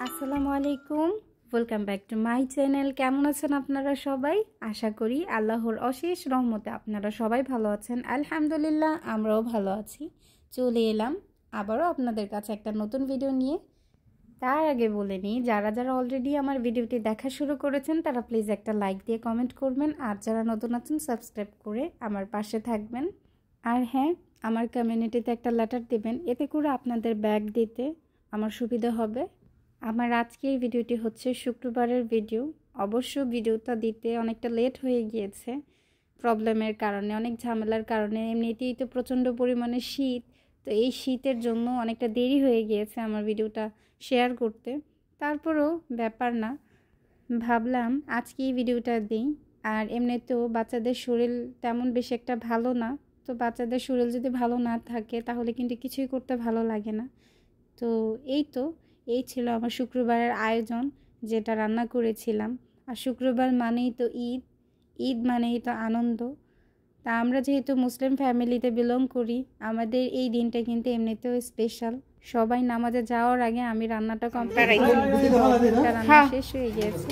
আসসালামু আলাইকুম, welcome back to my channel. কেমন আছেন আপনারা সবাই? আশা করি আল্লাহর অশেষ রহমতে আপনারা সবাই ভালো আছেন। আলহামদুলিল্লাহ, আমরাও ভালো আছি। চলে এলাম আবারও আপনাদের কাছে একটা নতুন ভিডিও নিয়ে। তার আগে বলে নিই, যারা যারা অলরেডি আমার ভিডিওটি দেখা শুরু করেছেন তারা প্লিজ একটা লাইক দিয়ে কমেন্ট করবেন, আর যারা নতুন আছেন সাবস্ক্রাইব করে আমার পাশে থাকবেন। আর হ্যাঁ, আমার কমিউনিটিতে একটা লেটার দেবেন, এতে করে আপনাদের ব্যাগ দিতে আমার সুবিধা হবে। আমার আজকের ভিডিওটি হচ্ছে শুক্রবারের ভিডিও। অবশ্য ভিডিওটা দিতে অনেকটা লেট হয়ে গিয়েছে প্রবলেমের কারণে, অনেক ঝামেলার কারণে। এমনিতেই তো প্রচণ্ড পরিমাণে শীত, তো এই শীতের জন্য অনেকটা দেরি হয়ে গিয়েছে আমার ভিডিওটা শেয়ার করতে। তারপরও ব্যাপার না, ভাবলাম আজকে এই ভিডিওটা দিই। আর এমনিতেও বাচ্চাদের শরীর তেমন বেশি একটা ভালো না, তো বাচ্চাদের শরীর যদি ভালো না থাকে তাহলে কিন্তু কিছুই করতে ভালো লাগে না। তো এই ছিল আমার শুক্রবারের আয়োজন, যেটা রান্না করেছিলাম। আর শুক্রবার মানেই তো ঈদ, ঈদ মানেই তো আনন্দ। তা আমরা যেহেতু মুসলিম ফ্যামিলিতে বিলং করি, আমাদের এই দিনটা কিন্তু এমনিতেও স্পেশাল। সবাই নামাজে যাওয়ার আগে আমি রান্নাটা কমপ্লিট করে রান্না শেষ হয়ে গিয়েছে।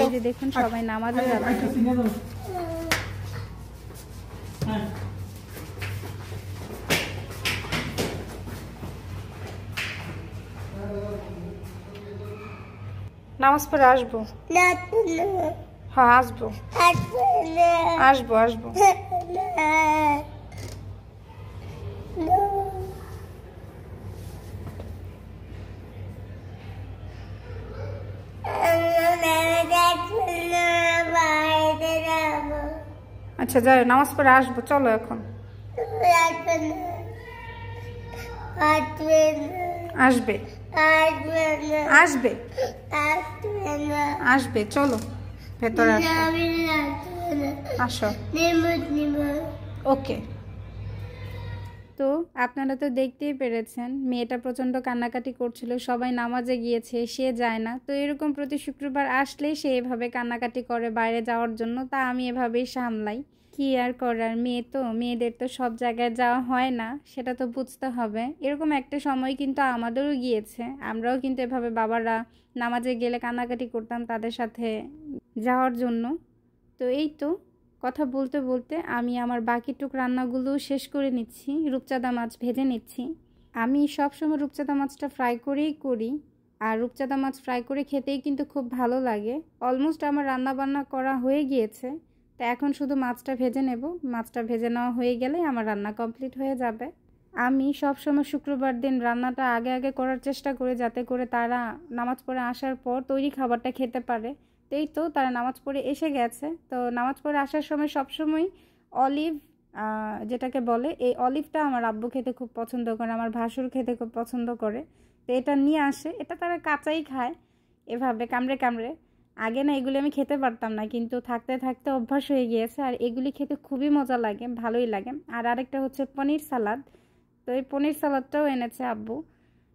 এই যে দেখুন, সবাই নামাজে যাচ্ছে। নামাজ পড়ে আসবো। হ্যাঁ, আসবো আসবো আসবো। আচ্ছা যাই, নামাজ পড়ে আসবো, চলো এখন। আসবে আসবে আসবে, চলো ভেতরে আসো। ওকে। তো আপনারা তো দেখতেই পেরেছেন, মেয়েটা প্রচণ্ড কান্নাকাটি করছিল। সবাই নামাজে গিয়েছে, সে যায় না। তো এরকম প্রতি শুক্রবার আসলেই সে এভাবে কান্নাকাটি করে বাইরে যাওয়ার জন্য। তা আমি এভাবেই সামলাই। কি আর করার, মেয়ে তো, মেয়েদের তো সব জায়গায় যাওয়া হয় না, সেটা তো বুঝতে হবে। এরকম একটা সময় কিন্তু আমাদেরও গিয়েছে, আমরাও কিন্তু এভাবে বাবারা নামাজে গেলে কান্নাকাটি করতাম তাদের সাথে যাওয়ার জন্য। তো এই তো কথা বলতে বলতে আমি আমার বাকিটুক রান্নাগুলো শেষ করে নিচ্ছি। রূপচাঁদা মাছ ভেজে নিচ্ছি। আমি সবসময় রূপচাঁদা মাছটা ফ্রাই করেই করি, আর রূপচাঁদা মাছ ফ্রাই করে খেতেই কিন্তু খুব ভালো লাগে। অলমোস্ট আমার রান্না বান্না করা হয়ে গিয়েছে, তো এখন শুধু মাছটা ভেজে নেব। মাছটা ভেজে নেওয়া হয়ে গেলে আমার রান্না কমপ্লিট হয়ে যাবে। আমি সবসময় শুক্রবার দিন রান্নাটা আগে আগে করার চেষ্টা করি, যাতে করে তারা নামাজ পড়ে আসার পর তৈরি খাবারটা খেতে পারে। এই তো তারা নামাজ পড়ে এসে গেছে। তো নামাজ পড়ে আসার সময় সবসময় অলিভ, যেটাকে বলে, এই অলিভটা আমার আব্বু খেতে খুব পছন্দ করে, আমার ভাসুর খেতে খুব পছন্দ করে। তো এটা নিয়ে আসে, এটা তারা কাঁচাই খায় এভাবে কামড়ে কামড়ে। আগে না এগুলি আমি খেতে পারতাম না, কিন্তু থাকতে থাকতে অভ্যাস হয়ে গিয়েছে। আর এগুলি খেতে খুবই মজা লাগে, ভালোই লাগে। আর আরেকটা হচ্ছে পনির সালাদ। তো এই পনির সালাদটাও এনেছে আব্বু,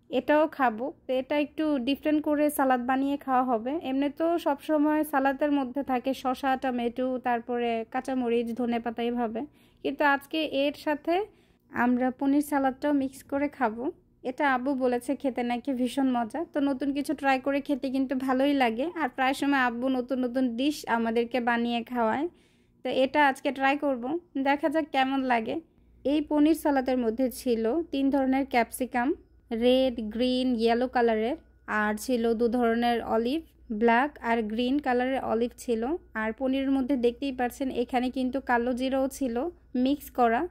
এটাও খাবো। তো এটা একটু ডিফারেন্ট করে সালাদ বানিয়ে খাওয়া হবে। এমনি তো সবসময় সালাদের মধ্যে থাকে শসা, টমেটো, তারপরে কাঁচামরিচ, ধনেপাতা এভাবে, কিন্তু আজকে এর সাথে আমরা পনির সালাদটাও মিক্স করে খাবো। এটা আব্বু বলেছে খেতে নাকি ভীষণ মজা। তো নতুন কিছু ট্রাই করে খেতে কিন্তু ভালোই লাগে। আর প্রায় সময় আব্বু নতুন নতুন ডিশ আমাদেরকে বানিয়ে খাওয়ায়। তো এটা আজকে ট্রাই করব, দেখা যাক কেমন লাগে। এই পনির সালাদের মধ্যে ছিল 3 ধরনের ক্যাপসিকাম, রেড, গ্রিন, ইয়েলো কালারের। আর ছিল 2 ধরনের অলিভ, ব্ল্যাক আর গ্রিন কালারের অলিভ ছিল। আর পনিরের মধ্যে দেখতেই পাচ্ছেন এখানে কিন্তু কালো জিরাও ছিল মিক্স করা।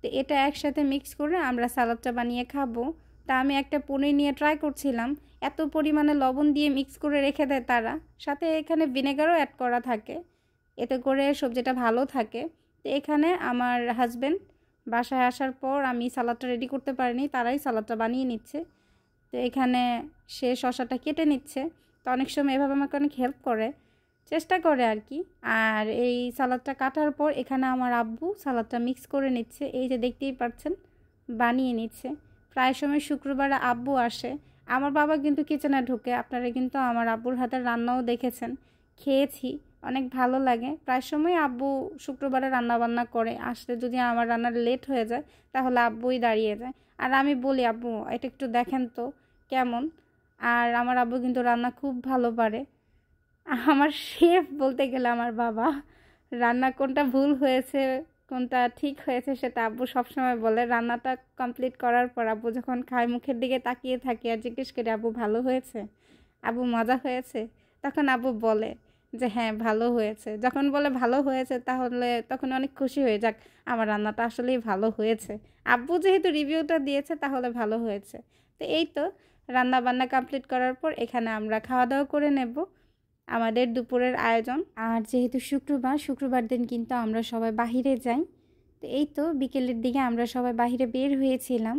তো এটা একসাথে মিক্স করে আমরা সালাদটা বানিয়ে খাবো। তা আমি একটা পনির নিয়ে ট্রাই করছিলাম, এত পরিমাণে লবণ দিয়ে মিক্স করে রেখে দেয় তারা, সাথে এখানে ভিনেগারও অ্যাড করা থাকে, এতে করে সবজিটা ভালো থাকে। তো এখানে আমার হাজব্যান্ড বাসায় আসার পর আমি সালাদটা রেডি করতে পারিনি, তারাই সালাদটা বানিয়ে নিচ্ছে। তো এখানে সে শসাটা কেটে নিচ্ছে। তো অনেক সময় এভাবে আমাকে অনেক হেল্প করে, চেষ্টা করে আর কি। আর এই সালাদটা কাটার পর এখানে আমার আব্বু সালাদটা মিক্স করে নিচ্ছে, এই যে দেখতেই পাচ্ছেন বানিয়ে নিচ্ছে। প্রায় সময় শুক্রবারে আব্বু আসে, আমার বাবা কিন্তু কিচেনে ঢুকে। আপনারা কিন্তু আমার আব্বুর হাতের রান্নাও দেখেছেন, খেয়েছি, অনেক ভালো লাগে। প্রায় সময় আব্বু শুক্রবারে রান্না বান্না করে, আসলে যদি আমার রান্নার লেট হয়ে যায় তাহলে আব্বুই দাঁড়িয়ে যায়। আর আমি বলি, আব্বু এটা একটু দেখেন তো কেমন। আর আমার আব্বু কিন্তু রান্না খুব ভালো পারে। আমার শেফ বলতে গেলে আমার বাবা। রান্না কোনটা ভুল হয়েছে কোনটা ঠিক হয়েছে সেটা আব্বু সবসময় বলে। রান্নাটা কমপ্লিট করার পর আব্বু যখন খায় মুখের দিকে তাকিয়ে থাকে আর জিজ্ঞেস করে আব্বু ভালো হয়েছে, আব্বু মজা হয়েছে, তখন আব্বু বলে যে হ্যাঁ ভালো হয়েছে। যখন বলে ভালো হয়েছে তাহলে তখন অনেক খুশি হয়ে যাক আমার রান্নাটা আসলেই ভালো হয়েছে, আব্বু যেহেতু রিভিউটা দিয়েছে তাহলে ভালো হয়েছে। তো এই তো রান্না বান্না কমপ্লিট করার পর এখানে আমরা খাওয়া দাওয়া করে নেব আমাদের দুপুরের আয়োজন। আর যেহেতু শুক্রবার দিন কিন্তু আমরা সবাই বাহিরে যাই। তো এই তো বিকেলের দিকে আমরা সবাই বাহিরে বের হয়েছিলাম।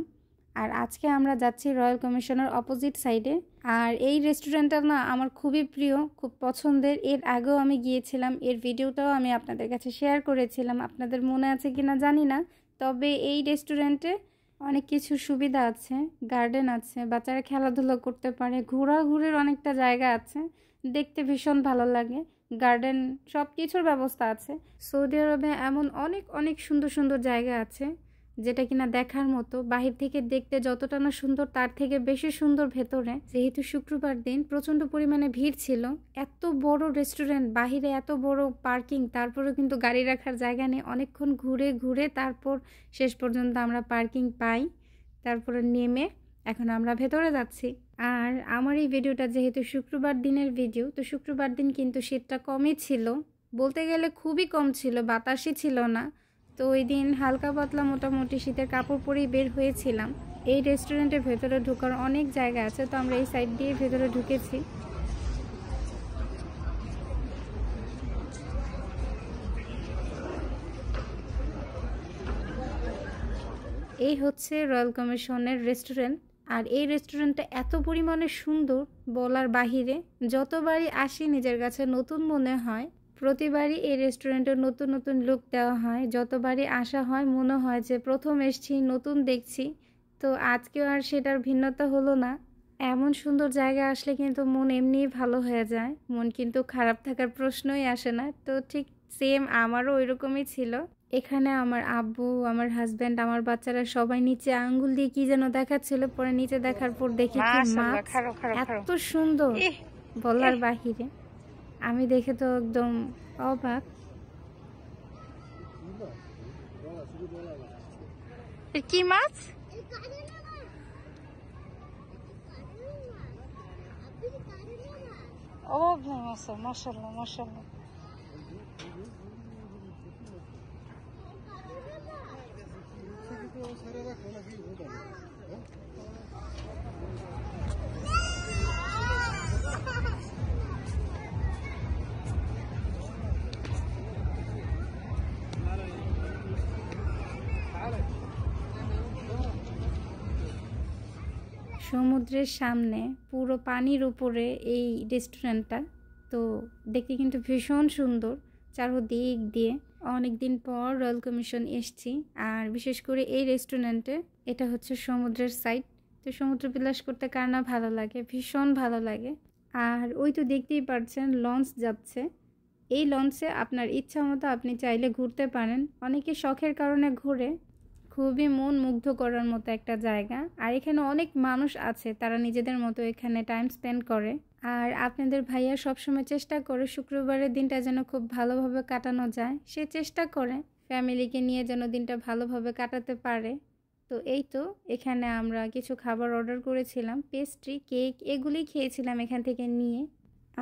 আর আজকে আমরা যাচ্ছি রয়্যাল কমিশনের অপোজিট সাইডে। আর এই রেস্টুরেন্টটা না আমার খুবই প্রিয়, খুব পছন্দের। এর আগেও আমি গিয়েছিলাম, এর ভিডিওটাও আমি আপনাদের কাছে শেয়ার করেছিলাম, আপনাদের মনে আছে কিনা জানি না। তবে এই রেস্টুরেন্টে অনেক কিছু সুবিধা আছে, গার্ডেন আছে, বাচ্চারা খেলাধুলো করতে পারে, ঘোরাঘুরির অনেকটা জায়গা আছে, দেখতে ভীষণ ভালো লাগে। গার্ডেন সব কিছুর ব্যবস্থা আছে। সৌদি আরবে এমন অনেক অনেক সুন্দর সুন্দর জায়গা আছে যেটা কিনা দেখার মতো। বাহির থেকে দেখতে যতটা না সুন্দর তার থেকে বেশি সুন্দর ভেতরে। যেহেতু শুক্রবার দিন প্রচণ্ড পরিমাণে ভিড় ছিল, এত বড় রেস্টুরেন্ট, বাহিরে এত বড় পার্কিং, তারপরেও কিন্তু গাড়ি রাখার জায়গা নেই। অনেকক্ষণ ঘুরে ঘুরে তারপর শেষ পর্যন্ত আমরা পার্কিং পাই, তারপরে নেমে এখন আমরা ভেতরে যাচ্ছি। আর আমার এই ভিডিওটা যেহেতু শুক্রবার দিনের ভিডিও, তো শুক্রবার দিন কিন্তু শীতটা কমই ছিল, বলতে গেলে খুবই কম ছিল, বাতাসই ছিল না। তো ওই দিন হালকা পাতলা মোটামুটি শীতের কাপড় পরেই বের হয়েছিলাম। এই রেস্টুরেন্টের ভেতরে ঢোকার অনেক জায়গা আছে, তো আমরা এই সাইড দিয়ে ভেতরে ঢুকেছি। এই হচ্ছে রয়্যাল কমিশনের রেস্টুরেন্ট। আর এই রেস্টুরেন্টটা এত পরিমাণে সুন্দর বলার বাহিরে। যতবারই আসি নিজের কাছে নতুন মনে হয়। প্রতিবারই এই রেস্টুরেন্টে নতুন নতুন লুক দেওয়া হয়, যতবারই আসা হয় মনে হয় যে প্রথম এসছি, নতুন দেখছি। তো আজকেও আর সেটার ভিন্নতা হলো না। এমন সুন্দর জায়গা আসলে কিন্তু মন এমনিই ভালো হয়ে যায়, মন কিন্তু খারাপ থাকার প্রশ্নই আসে না। তো ঠিক সেম আমারও ওই রকমই ছিল। এখানে আমার আব্বু, আমার হাজব্যান্ড, আমার বাচ্চারা সবাই নিচে আঙ্গুল দিয়ে কি যেন দেখাচ্ছিল। পরে নিচে দেখার পর দেখি কি মাছ এত সুন্দর বলার বাহিরে। আমি দেখে তো একদম অবাক। কি মাছ? ও মাশাআল্লাহ মাশাআল্লাহ। সমুদ্রের সামনে পুরো পানির উপরে এই রেস্টুরেন্টটা। তো দেখতে কিন্তু ভীষণ সুন্দর চারদিক দিয়ে। অনেক দিন পর রয়্যাল কমিশন এসছি। আর বিশেষ করে এই রেস্টুরেন্টে, এটা হচ্ছে সমুদ্রের সাইড। তো সমুদ্র বিলাস করতে কার না ভালো লাগে, ভীষণ ভালো লাগে। আর ওই তো দেখতেই পাচ্ছেন লঞ্চ যাচ্ছে। এই লঞ্চে আপনার ইচ্ছা মতো আপনি চাইলে ঘুরতে পারেন। অনেকে শখের কারণে ঘোরে। খুবই মন মুগ্ধ করার মতো একটা জায়গা। আর এখানে অনেক মানুষ আছে, তারা নিজেদের মতো এখানে টাইম স্পেন্ড করে। আর আপনাদের ভাইয়া সবসময় চেষ্টা করে শুক্রবারের দিনটা যেন খুব ভালোভাবে কাটানো যায়, সে চেষ্টা করে ফ্যামিলিকে নিয়ে যেন দিনটা ভালোভাবে কাটাতে পারে। তো এই তো এখানে আমরা কিছু খাবার অর্ডার করেছিলাম, পেস্ট্রি, কেক, এগুলি খেয়েছিলাম এখান থেকে নিয়ে।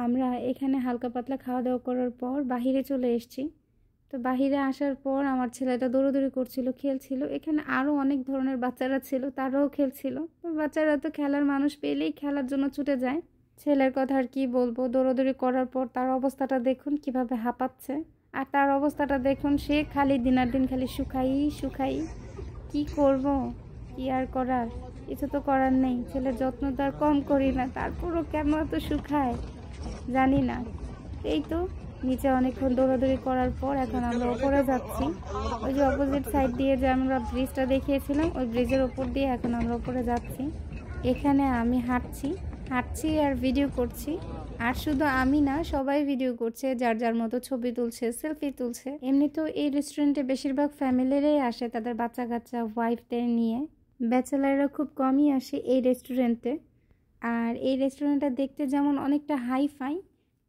আমরা এখানে হালকা পাতলা খাওয়া দাওয়া করার পর বাহিরে চলে এসেছি। তো বাহিরে আসার পর আমার ছেলেটা দৌড়াদৌড়ি করছিল, খেলছিল। এখানে আরও অনেক ধরনের বাচ্চারা ছিল, তারাও খেলছিল। তো বাচ্চারা তো খেলার মানুষ পেলেই খেলার জন্য ছুটে যায়। ছেলের কথা আর কি বলবো, দৌড়াদৌড়ি করার পর তার অবস্থাটা দেখুন কিভাবে হাঁপাচ্ছে। আর তার অবস্থাটা দেখুন, সে খালি দিনার দিন খালি শুকাই। কি করব, কি আর করার, কিছু তো করার নেই। ছেলের যত্ন তো আর কম করি না, তারপরও কেন এত শুকায় জানি না। এই তো নিচে অনেকক্ষণ দৌড়াদৌড়ি করার পর এখন আমরা ওপরে যাচ্ছি। ওই যে অপোজিট সাইড দিয়ে যে আমরা ব্রিজটা দেখিয়েছিলাম, ওই ব্রিজের ওপর দিয়ে এখন আমরা ওপরে যাচ্ছি। এখানে আমি হাঁটছি আর ভিডিও করছি। আর শুধু আমি না, সবাই ভিডিও করছে, যার যার মতো ছবি তুলছে, সেলফি তুলছে। এমনিতেও এই রেস্টুরেন্টে বেশিরভাগ ফ্যামিলিরাই আসে তাদের বাচ্চা কাচ্চা, ওয়াইফদের নিয়ে। ব্যাচেলাররা খুব কমই আসে এই রেস্টুরেন্টে। আর এই রেস্টুরেন্টটা দেখতে যেমন অনেকটা হাইফাই,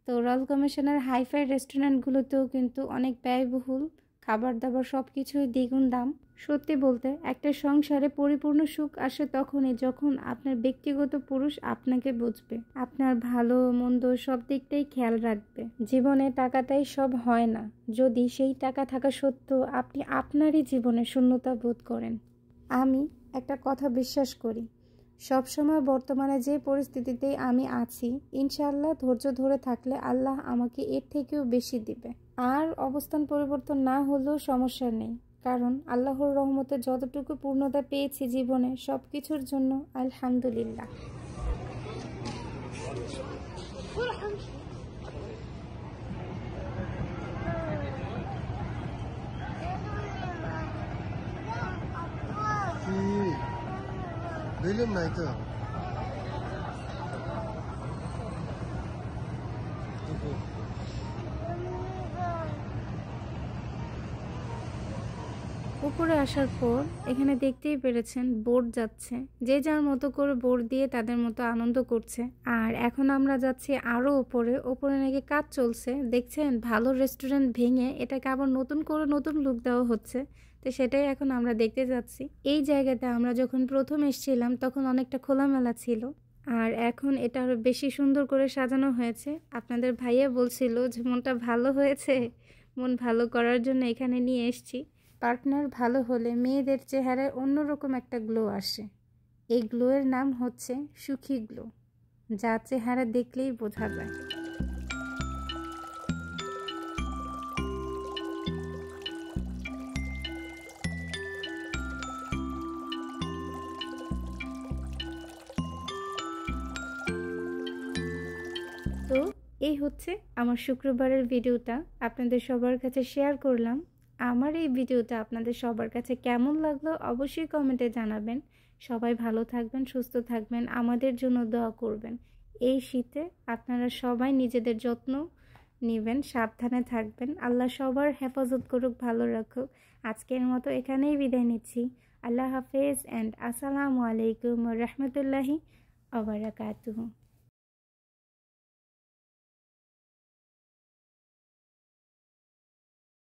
তো রয়্যাল কমিশনের হাইফাই রেস্টুরেন্টগুলোতেও কিন্তু অনেক ব্যয়বহুল, খাবার দাবার সব কিছুই দ্বিগুণ দাম। সত্যি বলতে একটা সংসারে পরিপূর্ণ সুখ আসে তখনই যখন আপনার ব্যক্তিগত পুরুষ আপনাকে বুঝবে, আপনার ভালো মন্দ সব দিকটাই খেয়াল রাখবে। জীবনে টাকাটাই সব হয় না, যদি সেই টাকা থাকা সত্ত্বেও আপনি আপনারই জীবনে শূন্যতা বোধ করেন। আমি একটা কথা বিশ্বাস করি, সবসময় বর্তমানে যে পরিস্থিতিতেই আমি আছি, ইনশাআল্লাহ ধৈর্য ধরে থাকলে আল্লাহ আমাকে এর থেকেও বেশি দিবে। আর অবস্থান পরিবর্তন না হলেও সমস্যা নেই, কারণ আল্লাহর রহমতে যতটুকু পূর্ণতা পেয়েছি জীবনে সব কিছুর জন্য আলহামদুলিল্লাহ। বুঝলাম নাই তো উপরে আসার পর এখানে দেখতেই পেরেছেন বোট যাচ্ছে, যে যার মতো করে বোট দিয়ে তাদের মতো আনন্দ করছে। আর এখন আমরা যাচ্ছি আরও ওপরে নাকি কাজ চলছে, দেখছেন ভালো রেস্টুরেন্ট ভেঙে এটাকে আবার নতুন করে নতুন লুক দেওয়া হচ্ছে, তো সেটাই এখন আমরা দেখতে যাচ্ছি। এই জায়গাটা আমরা যখন প্রথম এসেছিলাম তখন অনেকটা খোলামেলা ছিল, আর এখন এটা আরও বেশি সুন্দর করে সাজানো হয়েছে। আপনাদের ভাইয়া বলছিল যে মনটা ভালো হয়েছে, মন ভালো করার জন্য এখানে নিয়ে এসেছি। পার্টনার ভালো হলে মেয়েদের চেহারায় অন্যরকম একটা গ্লো আসে, এই গ্লোয়ের নাম হচ্ছে সুখী গ্লো, যা চেহারা দেখলেই বোঝা যায়। তো এই হচ্ছে আমার শুক্রবারের ভিডিওটা, আপনাদের সবার কাছে শেয়ার করলাম। আমার এই ভিডিওটা আপনাদের সবার কাছে কেমন লাগলো অবশ্যই কমেন্টে জানাবেন। সবাই ভালো থাকবেন, সুস্থ থাকবেন, আমাদের জন্য দোয়া করবেন। এই শীতে আপনারা সবাই নিজেদের যত্ন নেবেন, সাবধানে থাকবেন। আল্লাহ সবার হেফাজত করুক, ভালো রাখুক। আজকের মতো এখানেই বিদায় নিচ্ছি। আল্লাহ হাফেজ অ্যান্ড আসসালামু আলাইকুম ওয়া রাহমাতুল্লাহি ওয়া বারাকাতুহু।